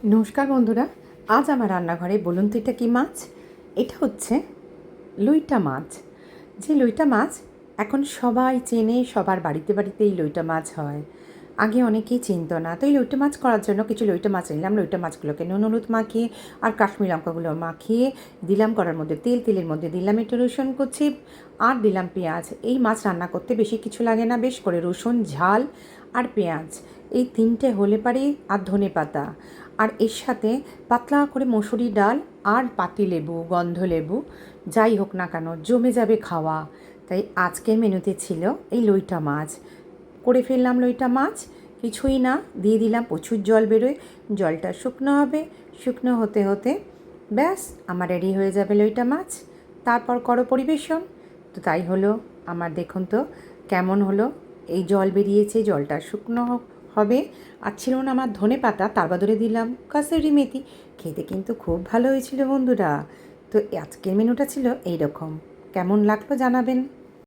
নমস্কার বন্ধুরা, আজ আমার রান্নাঘরে বলুন তো এটা কী মাছ? এটা হচ্ছে লইটা মাছ। যে লইটা মাছ এখন সবাই চেনে, সবার বাড়িতে বাড়িতে এই লইটা মাছ হয়। আগে অনেকেই চিনত না। তো এই লইটা মাছ করার জন্য কিছু লইটা মাছ নিলাম। লইটা মাছগুলোকে নুন হলুদ মাখিয়ে আর কাশ্মীরি লঙ্কাগুলো মাখিয়ে দিলাম কড়ার মধ্যে তেলের মধ্যে দিলাম একটু রসুন কুচি আর দিলাম পেঁয়াজ। এই মাছ রান্না করতে বেশি কিছু লাগে না, বেশ করে রসুন, ঝাল আর পেঁয়াজ এই তিনটে হলে পারে, আর ধনেপাতা, আর এর সাথে পাতলা করে মসুরি ডাল আর পাতিলেবু, গন্ধলেবু, যাই হোক না কেন জমে যাবে খাওয়া। তাই আজকের মেনুতে ছিল এই লইটা মাছ। করে ফেললাম লইটা মাছ, কিছুই না, দিয়ে দিলাম, প্রচুর জল বেরোয়, জলটা শুকনো হবে, শুকনো হতে হতে ব্যাস আমার রেডি হয়ে যাবে লইটা মাছ। তারপর করো পরিবেশন। তো তাই হলো আমার, দেখুন তো কেমন হলো। এই জল বেরিয়েছে, জলটা শুকনো হবে। আর ছিল না আমার ধনেপাতা, তার বদলে দিলাম কাসুরি মেথি। খেতে কিন্তু খুব ভালো হয়েছিল বন্ধুরা। তো আজকের মেনুটা ছিল এই রকম। কেমন লাগলো জানাবেন।